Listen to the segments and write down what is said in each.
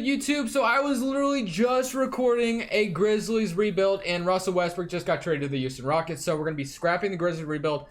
good, YouTube? So I was literally just recording a Grizzlies rebuild, and Russell Westbrook just got traded to the Houston Rockets. So we're going to be scrapping the Grizzlies rebuild.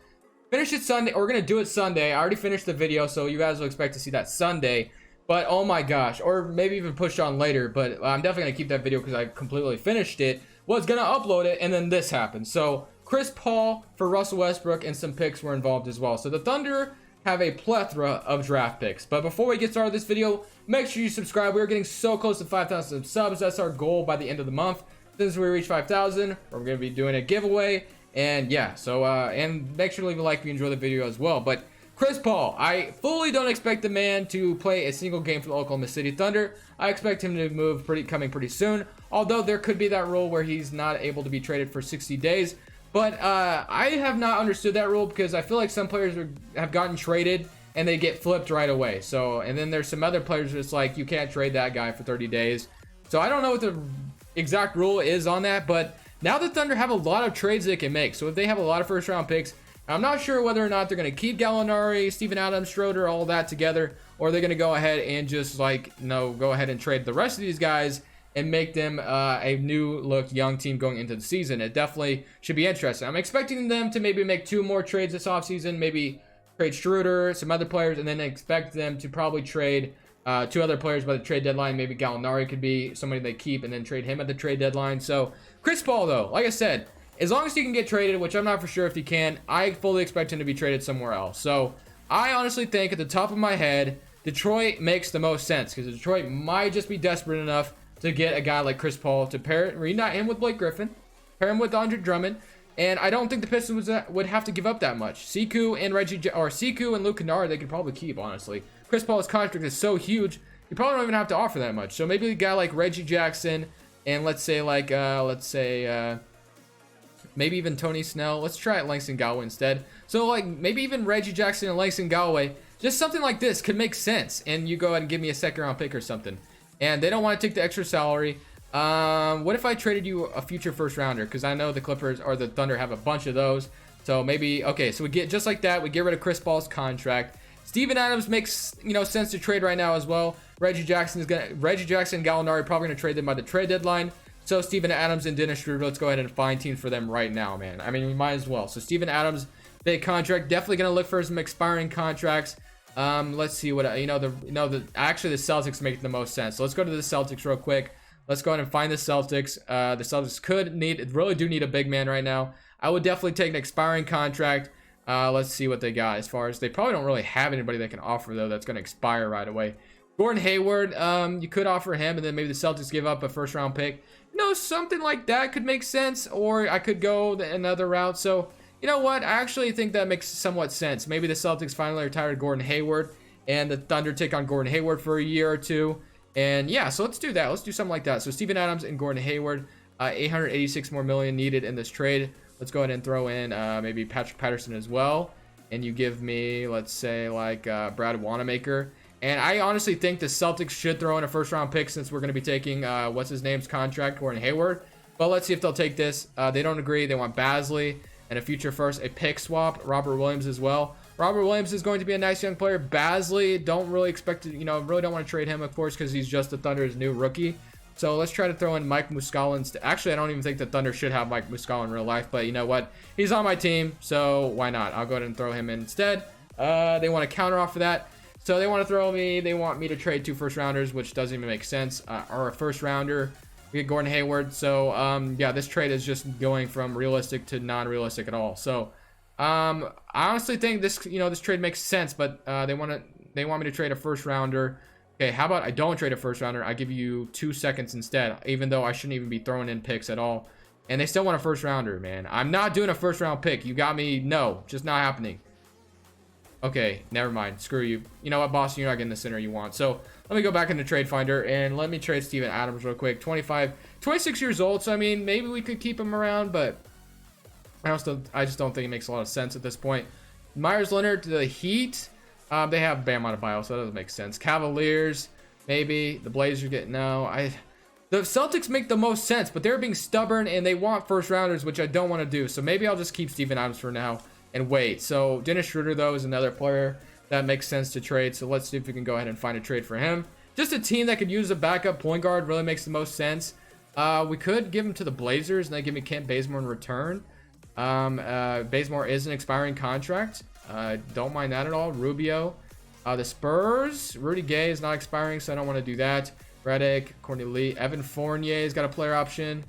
Finish it Sunday, or we're going to do it Sunday. I already finished the video, so you guys will expect to see that Sunday. But oh my gosh, or maybe even push on later. But I'm definitely going to keep that video because I completely finished it. Was going to upload it, and then this happened. So Chris Paul for Russell Westbrook and some picks were involved as well. So the Thunder have a plethora of draft picks. But before we get started with this video, make sure you subscribe. We're getting so close to 5,000 subs. That's our goal by the end of the month. Since we reach 5,000, we're going to be doing a giveaway. And yeah, so and make sure to leave a like if you enjoy the video as well. But Chris Paul, I fully don't expect the man to play a single game for the Oklahoma City Thunder. I expect him to move coming pretty soon. Although there could be that rule where he's not able to be traded for 60 days. But I have not understood that rule because I feel like some players have gotten traded and they get flipped right away. So, and then there's some other players that's like, you can't trade that guy for 30 days. So I don't know what the exact rule is on that, but now the Thunder have a lot of trades they can make. So if they have a lot of first round picks, I'm not sure whether or not they're going to keep Gallinari, Steven Adams, Schroeder, all that together, or they're going to go ahead and just go ahead and trade the rest of these guys and make them a new look young team going into the season. It definitely should be interesting. I'm expecting them to maybe make 2 more trades this offseason, maybe trade Schroeder, some other players, and then expect them to probably trade 2 other players by the trade deadline. Maybe Gallinari could be somebody they keep and then trade him at the trade deadline. So Chris Paul, though, like I said, as long as he can get traded, which I'm not for sure if he can, I fully expect him to be traded somewhere else. So I honestly think at the top of my head, Detroit makes the most sense because Detroit might just be desperate enough to get a guy like Chris Paul to reunite him with Blake Griffin, pair him with Andre Drummond, and I don't think the Pistons would have to give up that much. Sekou and Luke Kennard, they could probably keep, honestly. Chris Paul's contract is so huge, you probably don't even have to offer that much. So maybe a guy like Reggie Jackson, and maybe even Tony Snell. Let's try it Langston Galloway instead. So like maybe even Reggie Jackson and Langston Galloway, just something like this could make sense. And you go ahead and give me a second round pick or something. And they don't want to take the extra salary. What if I traded you a future first rounder? Because I know the Clippers or the Thunder have a bunch of those. So maybe, okay, so we get just like that. We get rid of Chris Paul's contract. Steven Adams makes, sense to trade right now as well. Reggie Jackson and Gallinari probably going to trade them by the trade deadline. So Steven Adams and Dennis Schroeder, let's go ahead and find teams for them right now, man. I mean, we might as well. So Steven Adams, big contract, definitely going to look for some expiring contracts. Let's see what actually the Celtics make the most sense. So let's go to the Celtics real quick. Let's go ahead and find the Celtics. The Celtics really do need a big man right now. I would definitely take an expiring contract. Let's see what they got as far as they probably don't really have anybody that can offer though that's going to expire right away. Gordon Hayward, you could offer him, and then maybe the Celtics give up a first round pick. Something like that could make sense, or I could go another route. So you know what? I actually think that makes somewhat sense. Maybe the Celtics finally retired Gordon Hayward, and the Thunder take on Gordon Hayward for a year or 2. And yeah, so let's do that. Let's do something like that. So Steven Adams and Gordon Hayward, $886 more million needed in this trade. Let's go ahead and throw in maybe Patrick Patterson as well. And you give me, let's say, like Brad Wanamaker. And I honestly think the Celtics should throw in a first round pick since we're going to be taking what's his name's contract, Gordon Hayward. But let's see if they'll take this. They don't agree. They want Basley and a future first, a pick swap, Robert Williams as well. Robert Williams is going to be a nice young player. Basley, don't really expect to, really don't want to trade him, of course, because he's just the Thunder's new rookie. So let's try to throw in Mike Muscala. Actually, I don't even think the Thunder should have Mike Muscala in real life, but you know what? He's on my team, so why not? I'll go ahead and throw him in instead. They want to counter offer that. So they want me to trade 2 first rounders, which doesn't even make sense, or a first rounder. We get Gordon Hayward. So yeah, this trade is just going from realistic to non-realistic at all. So I honestly think this trade makes sense, but they want me to trade a first rounder. Okay, how about I don't trade a first rounder? I give you 2 seconds instead, even though I shouldn't even be throwing in picks at all. And they still want a first rounder, man. I'm not doing a first round pick. You got me? No, just not happening. Okay, never mind. Screw you. You know what, Boston? You're not getting the center you want. So let me go back into Trade Finder and let me trade Steven Adams real quick. 26 years old. So I mean, maybe we could keep him around, but I just don't think it makes a lot of sense at this point. Myers Leonard to the Heat. They have Bam Adebayo, so that doesn't make sense. Cavaliers, maybe. The Blazers get the Celtics make the most sense, but they're being stubborn and they want first rounders, which I don't want to do. So maybe I'll just keep Steven Adams for now and wait. So Dennis Schroeder, though, is another player that makes sense to trade. So let's see if we can go ahead and find a trade for him. just a team that could use a backup point guard really makes the most sense. We could give him to the Blazers and they give me Kent Bazemore in return. Bazemore is an expiring contract. Don't mind that at all. Rubio. The Spurs. Rudy Gay is not expiring, so I don't want to do that. Redick, Courtney Lee. Evan Fournier's got a player option.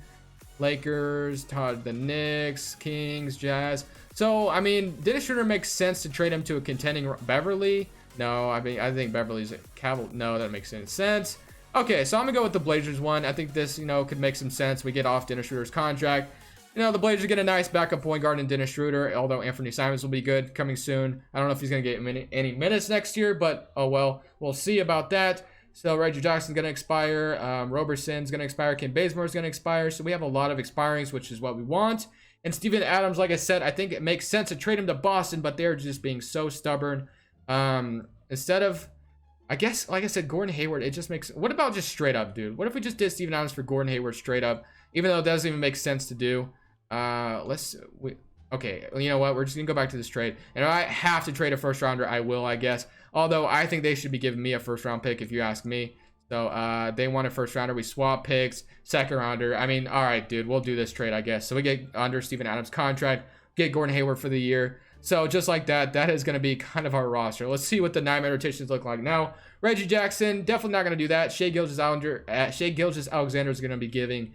Lakers, the Knicks, Kings, Jazz. So, I mean, Dennis Schroeder makes sense to trade him to a contending Beverly. No, I mean, I think Beverly's a no, that makes any sense. Okay, so I'm going to go with the Blazers one. I think this, could make some sense. We get off Dennis Schroeder's contract. The Blazers get a nice backup point guard in Dennis Schroeder, although Anthony Simons will be good coming soon. I don't know if he's going to get any minutes next year, but oh well, we'll see about that. So Reggie Jackson's going to expire. Roberson's going to expire. Kent Bazemore's going to expire. So we have a lot of expirings, which is what we want. And Steven Adams, like I said, I think it makes sense to trade him to Boston, but they're just being so stubborn. Instead of, I guess, like I said, Gordon Hayward, it just makes, what about just straight up, dude? What if we just did Steven Adams for Gordon Hayward straight up, even though it doesn't even make sense to do? Okay, you know what? We're just gonna go back to this trade. And if I have to trade a first rounder, I will, I guess. Although I think they should be giving me a first round pick if you ask me. So they want a first rounder. We swap picks, second rounder. I mean, all right, dude, we'll do this trade, I guess. So we get under Steven Adams' contract, get Gordon Hayward for the year. So just like that, that is going to be kind of our roster. Let's see what the 9-man rotations look like now. Reggie Jackson, definitely not going to do that. Shai Gilgeous-Alexander is going to be getting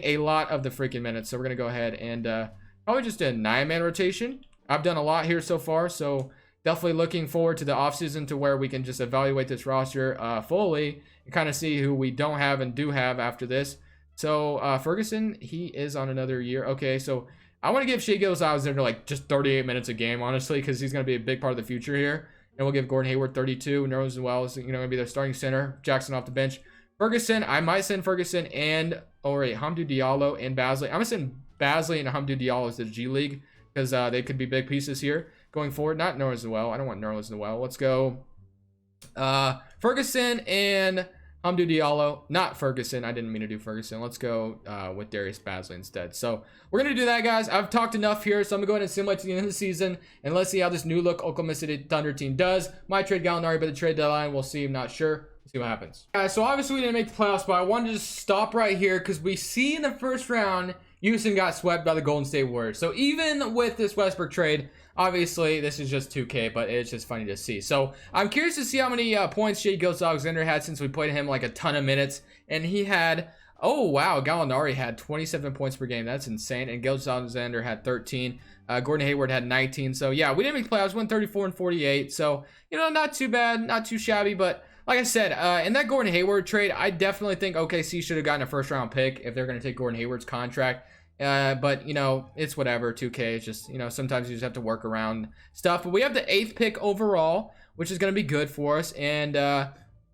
a lot of the freaking minutes. So we're going to go ahead and probably just a 9-man rotation. I've done a lot here so far, so definitely looking forward to the offseason to where we can just evaluate this roster fully and kind of see who we don't have and do have after this. So Ferguson, he is on another year. Okay, so I want to give Shai Gilgeous-Alexander like just 38 minutes a game, honestly, because he's going to be a big part of the future here. And we'll give Gordon Hayward 32. Nerlens Noel is, going to be their starting center. Jackson off the bench. Ferguson, I might send Ferguson and, Hamdou Diallo and Basley. I'm going to send Basley and Hamdou Diallo to the G League because they could be big pieces here going forward. Not Nerlens Noel. I don't want Nerlens Noel. Let's go Ferguson and Hamdou Diallo. Not Ferguson. I didn't mean to do Ferguson. Let's go with Darius Basley instead. So we're going to do that, guys. I've talked enough here, so I'm going to go ahead and simulate to the end of the season, and let's see how this new look Oklahoma City Thunder team does. Might trade Gallinari by the trade deadline. We'll see. I'm not sure. We'll see what happens. Guys, so obviously we didn't make the playoffs, but I wanted to just stop right here because we see in the first round, Houston got swept by the Golden State Warriors. So even with this Westbrook trade, obviously this is just 2K, but it's just funny to see. So I'm curious to see how many points Shai Gilgeous-Alexander had since we played him like a ton of minutes. And he had, oh wow, Gallinari had 27 points per game. That's insane. And Gilgeous-Alexander had 13. Gordon Hayward had 19. So yeah, we didn't make playoffs. Went 34 and 48. So, not too bad, not too shabby, but like I said, in that Gordon Hayward trade, I definitely think OKC should have gotten a first round pick if they're going to take Gordon Hayward's contract. But it's whatever. 2K, it's just, sometimes you just have to work around stuff. But we have the 8th pick overall, which is going to be good for us. And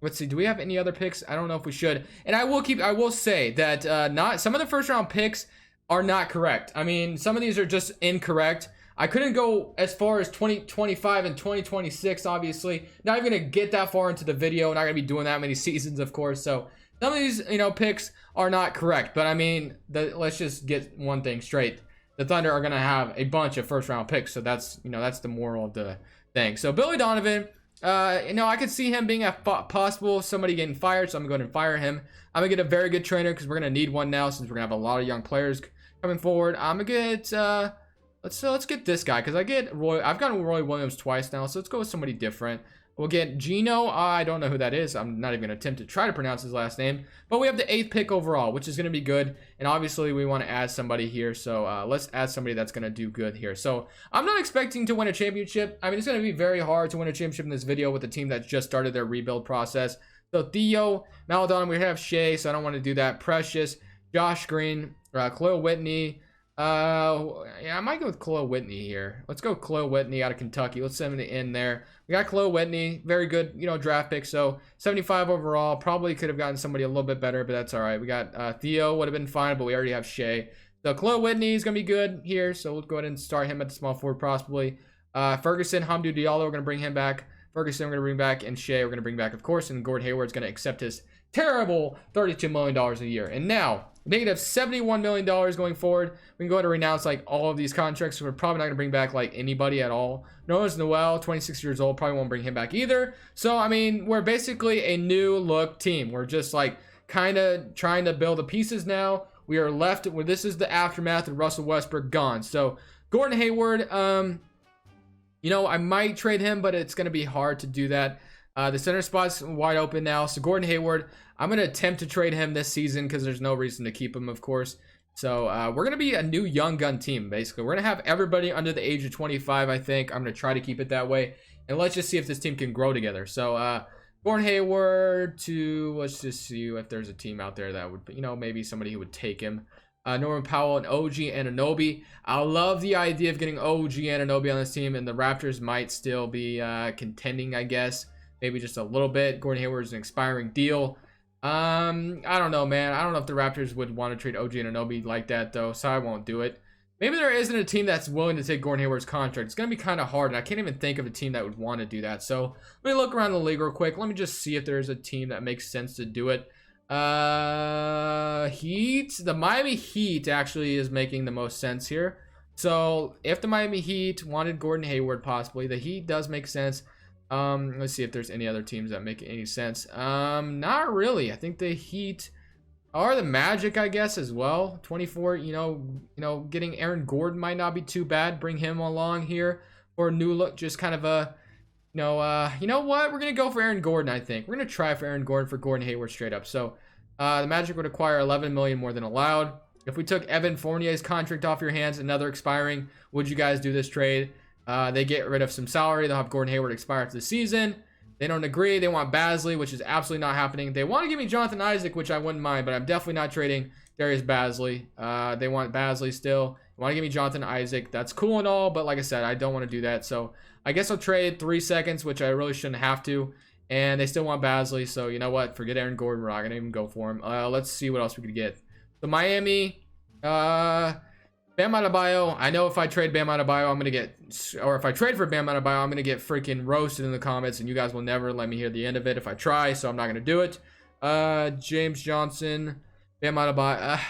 let's see, do we have any other picks? I don't know if we should. And I will say that not some of the first round picks are not correct. I mean, some of these are just incorrect. I couldn't go as far as 2025 and 2026, obviously. Not even going to get that far into the video. Not going to be doing that many seasons, of course. So some of these, picks are not correct. But I mean, let's just get one thing straight. The Thunder are going to have a bunch of first round picks. So that's, that's the moral of the thing. So Billy Donovan, I could see him being a possible somebody getting fired. So I'm going to fire him. I'm going to get a very good trainer because we're going to need one now since we're going to have a lot of young players coming forward. I'm going to get, let's get this guy because I've gotten Roy Williams twice now. So let's go with somebody different. We'll get Gino. I don't know who that is. I'm not even going to attempt to try to pronounce his last name. But we have the 8th pick overall, which is going to be good. And obviously, we want to add somebody here. So let's add somebody that's going to do good here. So I'm not expecting to win a championship. I mean, it's going to be very hard to win a championship in this video with a team that just started their rebuild process. So Theo, Maladon, we have Shea, so I don't want to do that. Precious, Josh Green, Khalil Whitney. Yeah, I might go with Khalil Whitney here. Let's go Khalil Whitney out of Kentucky. Let's send him in there. We got Khalil Whitney, very good, draft pick. So 75 overall. Probably could have gotten somebody a little bit better, but that's all right. We got Theo, would have been fine, but we already have Shea. So Khalil Whitney is gonna be good here. So we'll go ahead and start him at the small forward possibly. Ferguson, Hamdou Diallo, we're gonna bring him back. Ferguson, we're gonna bring back, and Shea, we're gonna bring back, of course. And Gordon Hayward's gonna accept his terrible $32 million a year. And now, negative $71 million going forward. We can go ahead and renounce like all of these contracts. So we're probably not going to bring back like anybody at all. Noah's Noel, 26 years old, probably won't bring him back either. So, I mean, we're basically a new look team. We're just like kind of trying to build the pieces now. We are left with, this is the aftermath of Russell Westbrook gone. So, Gordon Hayward, you know, I might trade him, but it's going to be hard to do that. The center spot's wide open now. So Gordon Hayward, I'm going to attempt to trade him this season because there's no reason to keep him, of course. So we're going to be a new young gun team, basically. We're going to have everybody under the age of 25, I think. I'm going to try to keep it that way. And let's just see if this team can grow together. So Gordon Hayward to, let's just see if there's a team out there that would, you know, maybe somebody who would take him. Norman Powell and OG Anunoby. I love the idea of getting OG Anunoby on this team, and the Raptors might still be contending, I guess. Maybe just a little bit. Gordon Hayward is an expiring deal. I don't know, man. I don't know if the Raptors would want to trade OG Anunoby like that, though, so I won't do it. Maybe there isn't a team that's willing to take Gordon Hayward's contract. It's going to be kind of hard, and I can't even think of a team that would want to do that. So let me look around the league real quick. Let me just see if there's a team that makes sense to do it. Heat. The Miami Heat actually is making the most sense here. So if the Miami Heat wanted Gordon Hayward, possibly, the Heat does make sense. Let's see if there's any other teams that make any sense. Not really. I think the Heat are the Magic, I guess, as well. 24, you know, getting Aaron Gordon might not be too bad. Bring him along here for a new look. Just kind of a, you know what? We're going to go for Aaron Gordon, I think. We're going to try for Aaron Gordon for Gordon Hayward straight up. So, the Magic would acquire $11 million more than allowed. If we took Evan Fournier's contract off your hands, another expiring, would you guys do this trade? They get rid of some salary. They'll have Gordon Hayward expire after the season. They don't agree. They want Basley, which is absolutely not happening. They want to give me Jonathan Isaac, which I wouldn't mind, but I'm definitely not trading Darius Basley. They want Basley still. They want to give me Jonathan Isaac. That's cool and all, but like I said, I don't want to do that. So I guess I'll trade 3 seconds, which I really shouldn't have to. And they still want Basley, so you know what? Forget Aaron Gordon. We're not going to even go for him. Let's see what else we could get. The Miami, Bam Adebayo. I know if I trade Bam Adebayo, I'm going to get, or if I trade for Bam Adebayo, I'm going to get freaking roasted in the comments, and you guys will never let me hear the end of it if I try, so I'm not going to do it. James Johnson, Bam Adebayo.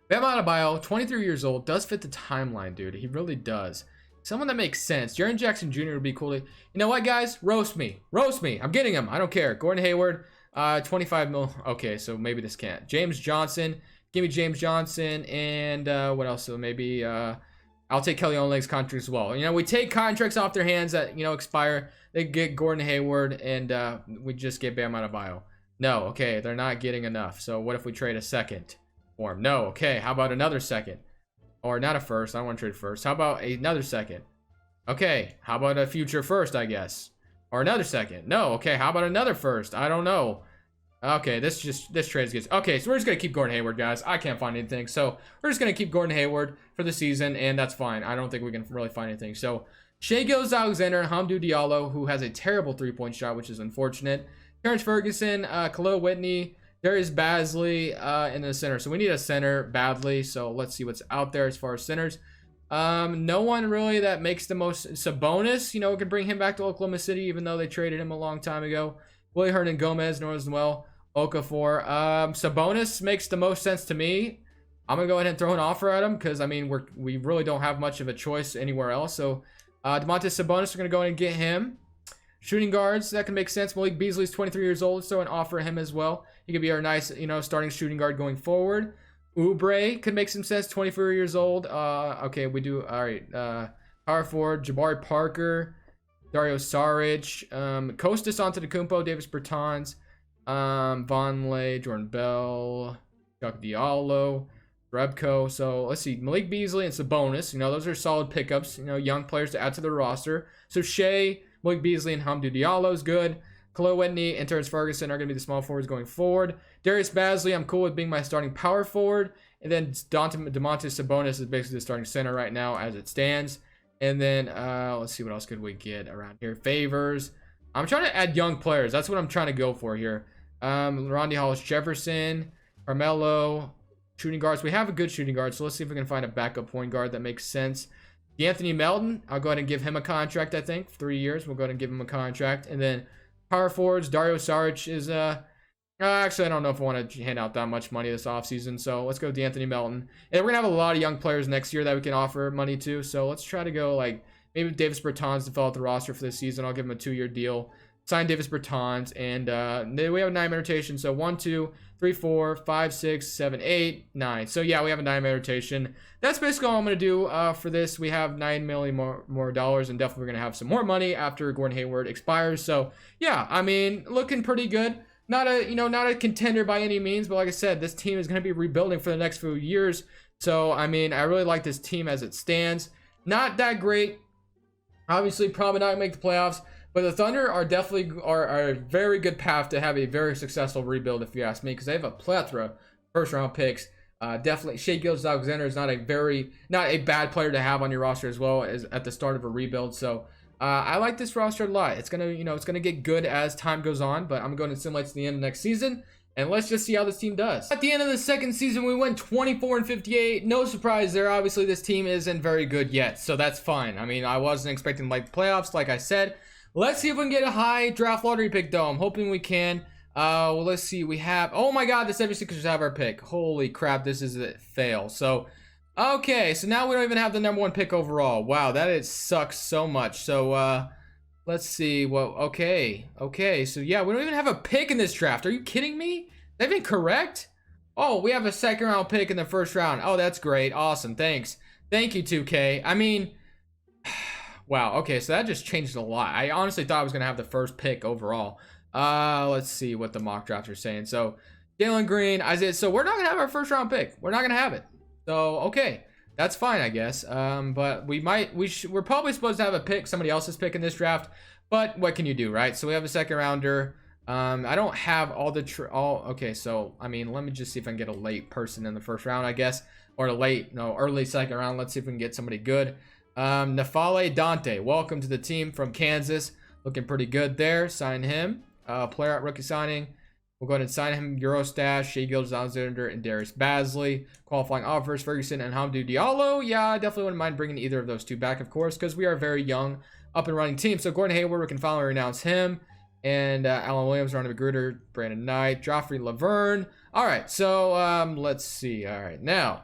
Bam Adebayo, 23 years old, does fit the timeline, dude. He really does. Someone that makes sense. Jaren Jackson Jr. would be cool to, you know what, guys? Roast me. Roast me. I'm getting him. I don't care. Gordon Hayward, 25 mil. Okay, so maybe this can't. James Johnson. Give me James Johnson. And what else? So maybe I'll take Kelly Olynyk's contract as well. You know, we take contracts off their hands that, you know, expire. They get Gordon Hayward, and we just get Bam Adebayo. No, okay, they're not getting enough. So what if we trade a second for him? No, okay, how about another second? Or not a first. I don't want to trade first. How about another second? Okay. How about a future first, I guess? Or another second? No. Okay. How about another first? I don't know. Okay. This trade gets... Okay. So we're just going to keep Gordon Hayward, guys. I can't find anything. So we're just going to keep Gordon Hayward for the season. And that's fine. I don't think we can really find anything. So Shai Gilgeous-Alexander and Hamidou Diallo, who has a terrible three-point shot, which is unfortunate. Terrence Ferguson, Khalil Whitney, Darius Basley in the center. So we need a center badly. So let's see what's out there as far as centers. No one really that makes the most. Sabonis, you know, we could bring him back to Oklahoma City, even though they traded him a long time ago. Willie Hernan-Gomez, Norris Noel, Okafor. Sabonis makes the most sense to me. I'm gonna go ahead and throw an offer at him because I mean we really don't have much of a choice anywhere else. So Domantas Sabonis, we're gonna go ahead and get him. Shooting guards, that can make sense. Malik Beasley's 23 years old, so an offer him as well. He could be our nice, you know, starting shooting guard going forward. Oubre could make some sense, 24 years old. Okay, we do, all right. Power forward, Jabari Parker, Dario Saric, Kostas Antetokounmpo, Davis Bertans, Vonleh, Jordan Bell, Chuck Diallo, Rebko. So let's see, Malik Beasley and Sabonis. You know, those are solid pickups, you know, young players to add to the roster. So Shai, Malik Beasley, and Hamidou Diallo is good. Khalil Whitney and Terrence Ferguson are going to be the small forwards going forward. Darius Basley, I'm cool with being my starting power forward. And then Domantas Sabonis is basically the starting center right now as it stands. And then let's see what else could we get around here. Favors. I'm trying to add young players. That's what I'm trying to go for here. Rondae Hollis-Jefferson, Carmelo, shooting guards. We have a good shooting guard, so let's see if we can find a backup point guard that makes sense. D'Anthony Melton, I'll go ahead and give him a contract, I think. 3 years, we'll go ahead and give him a contract. And then power forwards, Dario Saric is Actually, I don't know if I want to hand out that much money this offseason. So let's go D'Anthony Melton. And we're going to have a lot of young players next year that we can offer money to. So let's try to go like maybe Davis Bertans to fill out the roster for this season. I'll give him a 2-year deal. Sign Davis Bertans. And we have a 9-man rotation. So 1, 2, 3, 4, 5, 6, 7, 8, 9. So yeah, we have a 9-man rotation. That's basically all I'm going to do for this. We have $9 million more dollars, and definitely we're going to have some more money after Gordon Hayward expires. So yeah, I mean, looking pretty good. Not a contender by any means, but like I said, this team is going to be rebuilding for the next few years. So, I mean, I really like this team as it stands. Not that great. Obviously, probably not make the playoffs, but the Thunder are definitely are a very good path to have a very successful rebuild, if you ask me, because they have a plethora of first-round picks. Definitely, Shai Gilgeous-Alexander is not a bad player to have on your roster as well as at the start of a rebuild. So, I like this roster a lot. It's gonna get good as time goes on, but I'm going to simulate to the end of next season, and let's just see how this team does. At the end of the second season, we went 24-58. No surprise there. Obviously, this team isn't very good yet, so that's fine. I mean, I wasn't expecting like playoffs, like I said. Let's see if we can get a high draft lottery pick, though. I'm hoping we can. Well, let's see. We have. Oh my God, the 76ers have our pick. Holy crap, this is a fail. So. Okay, so now we don't even have the number 1 pick overall. Wow, sucks so much. So, let's see. Well, okay. So, yeah, we don't even have a pick in this draft. Are you kidding me? That even correct? Oh, we have a 2nd-round pick in the 1st round. Oh, that's great. Awesome. Thanks. Thank you, 2K. I mean, wow. Okay, so that just changed a lot. I honestly thought I was going to have the 1st pick overall. Let's see what the mock drafts are saying. So, Jalen Green, Isaiah. So, we're not going to have our 1st-round pick. We're not going to have it. So, okay, that's fine, I guess. But we're probably supposed to have a pick, somebody else's pick in this draft. But what can you do, right? So we have a 2nd rounder. I don't have all the okay, so I mean, let me just see if I can get a late person in the 1st round, I guess, or early 2nd round. Let's see if we can get somebody good. Nafale Dante, welcome to the team from Kansas. Looking pretty good there. Sign him. Player at rookie signing. We'll go ahead and sign him. Eurostash, Shai Gilgeous-Alexander, and Darius Bazley. Qualifying offers, Ferguson and Hamdou Diallo. Yeah, I definitely wouldn't mind bringing either of those two back, of course, because we are a very young, up-and-running team. So Gordon Hayward, we can finally renounce him. And Alan Williams, Ronnie McGruder, Brandon Knight, Joffrey Laverne. All right, so let's see. All right, now,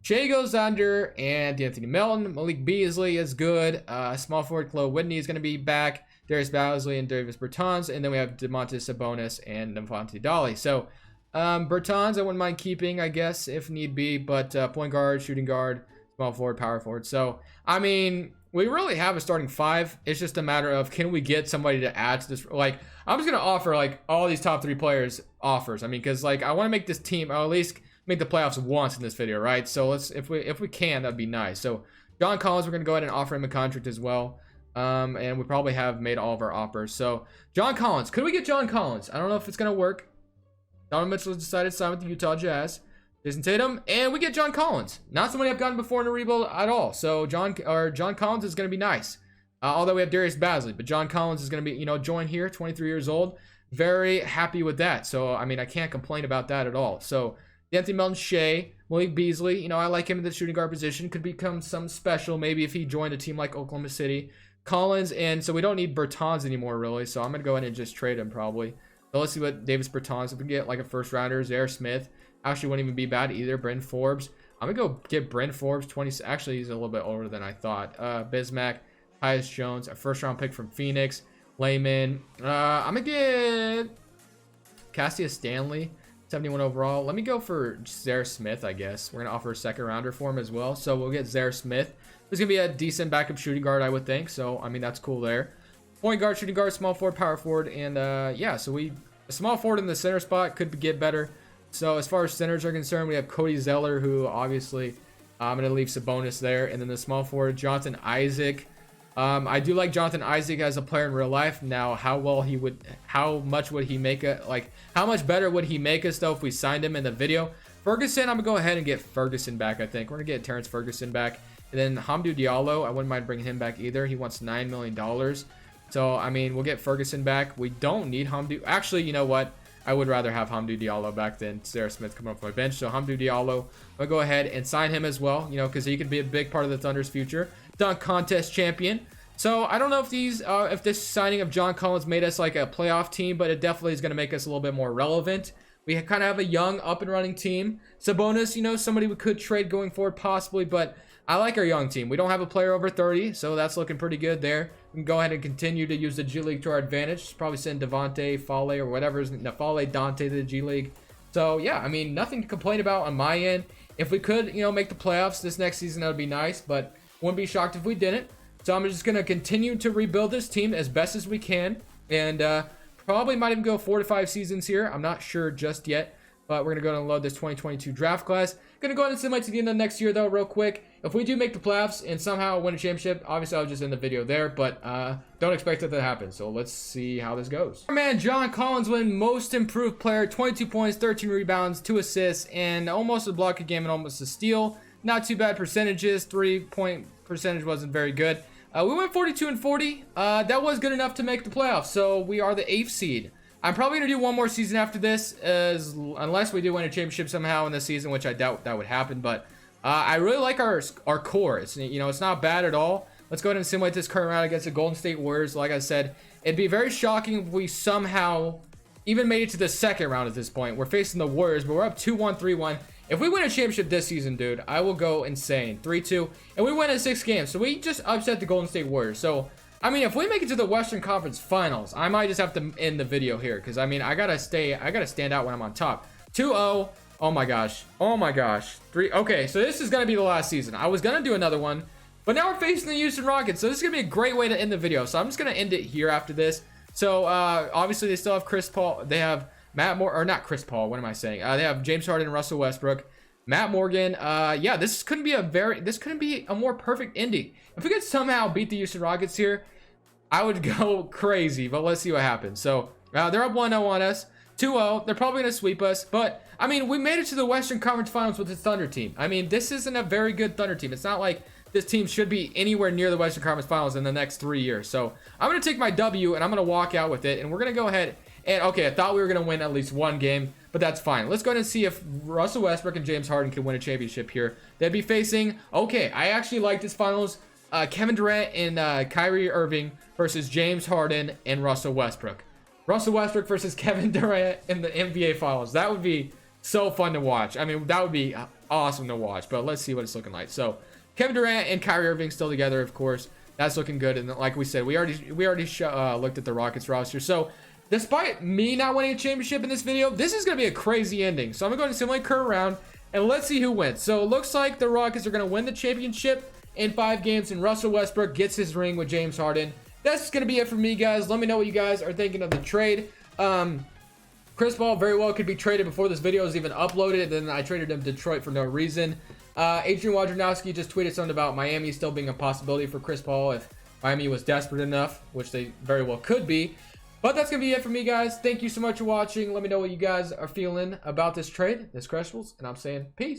Shai Gilgeous-Alexander and D'Anthony Melton. Malik Beasley is good. Small forward Chloe Whitney is going to be back. Darius Bazley and Davis Bertans, and then we have Domantas Sabonis and Nafante Dolly. So, Bertans, I wouldn't mind keeping, I guess, if need be, but point guard, shooting guard, small forward, power forward. So, I mean, we really have a starting 5. It's just a matter of, can we get somebody to add to this? Like, I'm just going to offer, like, all these top 3 players offers. I mean, because, like, I want to make this team, or at least make the playoffs once in this video, right? So, if we can, that'd be nice. So, John Collins, we're going to go ahead and offer him a contract as well. And we probably have made all of our offers. So, John Collins. Could we get John Collins? I don't know if it's going to work. Donovan Mitchell has decided to sign with the Utah Jazz. Jason Tatum. And we get John Collins. Not somebody I've gotten before in a rebuild at all. So, John Collins is going to be nice. Although we have Darius Bazley. But John Collins is going to be, join here. 23 years old. Very happy with that. So, I mean, I can't complain about that at all. So, D'Anthony Melton, Shai, Malik Beasley. I like him in the shooting guard position. Could become some special maybe if he joined a team like Oklahoma City. Collins, and so we don't need Bertans anymore, really. So I'm going to go ahead and just trade him, probably. So let's see what Davis Bertans, if we get like a 1st rounder, Zaire Smith. Actually, wouldn't even be bad either. Bryn Forbes. I'm going to go get Bryn Forbes, 20. Actually, he's a little bit older than I thought. Bismack, Tyus Jones, a 1st round pick from Phoenix. Layman. I'm going to get Cassius Stanley, 71 overall. Let me go for Zaire Smith, I guess. We're going to offer a 2nd rounder for him as well. So we'll get Zaire Smith. There's going to be a decent backup shooting guard, I would think. So, I mean, that's cool there. Point guard, shooting guard, small forward, power forward. And, yeah, so a small forward in the center spot could get better. So, as far as centers are concerned, we have Cody Zeller, who obviously I'm going to leave Sabonis there. And then the small forward, Jonathan Isaac. I do like Jonathan Isaac as a player in real life. Now, how much would he make how much better would he make us, though, if we signed him in the video? Ferguson, I'm going to go ahead and get Ferguson back, I think. We're going to get Terrence Ferguson back. And then Hamdou Diallo, I wouldn't mind bringing him back either. He wants $9 million. So, I mean, we'll get Ferguson back. We don't need Hamdou. Actually, you know what? I would rather have Hamdou Diallo back than Zaire Smith coming off my bench. So, Hamdou Diallo, I'll go ahead and sign him as well, because he could be a big part of the Thunder's future. Dunk contest champion. So I don't know if this signing of John Collins made us like a playoff team, but it definitely is going to make us a little bit more relevant. We kind of have a young up and running team. Sabonis, you know, somebody we could trade going forward possibly, but I like our young team. We don't have a player over 30, so that's looking pretty good there. We can go ahead and continue to use the G League to our advantage. Probably send Devontae, Fale, or whatever is Fale, Dante to the G League. So yeah, I mean, nothing to complain about on my end. If we could, you know, make the playoffs this next season, that would be nice, but wouldn't be shocked if we didn't. So I'm just going to continue to rebuild this team as best as we can, and probably might even go 4 to 5 seasons here. I'm not sure just yet, but we're going to go ahead and load this 2022 draft class. Going to go ahead and simulate to the end of next year, though, real quick. If we do make the playoffs and somehow win a championship, obviously I'll just end the video there, but don't expect it to happen. So let's see how this goes. Our man John Collins win most improved player, 22 points, 13 rebounds, 2 assists, and almost a block a game and almost a steal. Not too bad percentages. 3-point percentage wasn't very good. We went 42 and 40. That was good enough to make the playoffs. So we are the 8th seed. I'm probably gonna do one more season after this, unless we do win a championship somehow in this season, which I doubt that would happen. But I really like our core. It's, you know, it's not bad at all. Let's go ahead and simulate this current round against the Golden State Warriors. Like I said, it'd be very shocking if we somehow even made it to the second round at this point. We're facing the Warriors, but we're up 2-1, 3-1. If we win a championship this season, dude, I will go insane. 3-2, and we win in 6 games. So we just upset the Golden State Warriors. So, I mean, if we make it to the Western Conference Finals, I might just have to end the video here, because I mean, I gotta stand out when I'm on top. 2-0. Oh my gosh. Oh my gosh. 3. Okay, so this is gonna be the last season. I was gonna do another one, but now we're facing the Houston Rockets. So this is gonna be a great way to end the video. So I'm just gonna end it here after this. So obviously they still have Chris Paul. They have Matt Moore, or not Chris Paul. What am I saying? They have James Harden and Russell Westbrook. Matt Morgan. Yeah, this couldn't be a more perfect ending. If we could somehow beat the Houston Rockets here, I would go crazy, but let's see what happens. So they're up 1-0 on us. 2-0. They're probably going to sweep us, but I mean, we made it to the Western Conference Finals with the Thunder team. I mean, this isn't a very good Thunder team. It's not like this team should be anywhere near the Western Conference Finals in the next 3 years. So I'm going to take my W and I'm going to walk out with it, and we're going to go ahead and, okay, I thought we were going to win at least one game, but that's fine. Let's go ahead and see if Russell Westbrook and James Harden can win a championship here. They'd be facing, okay, I actually like this finals. Kevin Durant and Kyrie Irving versus James Harden and Russell Westbrook. Russell Westbrook versus Kevin Durant in the NBA Finals. That would be so fun to watch. I mean, that would be awesome to watch, but let's see what it's looking like. So, Kevin Durant and Kyrie Irving still together, of course. That's looking good, and like we said, we already looked at the Rockets roster. So, despite me not winning a championship in this video, this is going to be a crazy ending. So, I'm going to go and simulate current round, and let's see who wins. So, it looks like the Rockets are going to win the championship in 5 games, and Russell Westbrook gets his ring with James Harden. That's going to be it for me, guys. Let me know what you guys are thinking of the trade. Chris Paul very well could be traded before this video is even uploaded, and then I traded him to Detroit for no reason. Adrian Wojnarowski just tweeted something about Miami still being a possibility for Chris Paul if Miami was desperate enough, which they very well could be. But that's going to be it for me, guys. Thank you so much for watching. Let me know what you guys are feeling about this trade, this Creshbles, and I'm saying peace.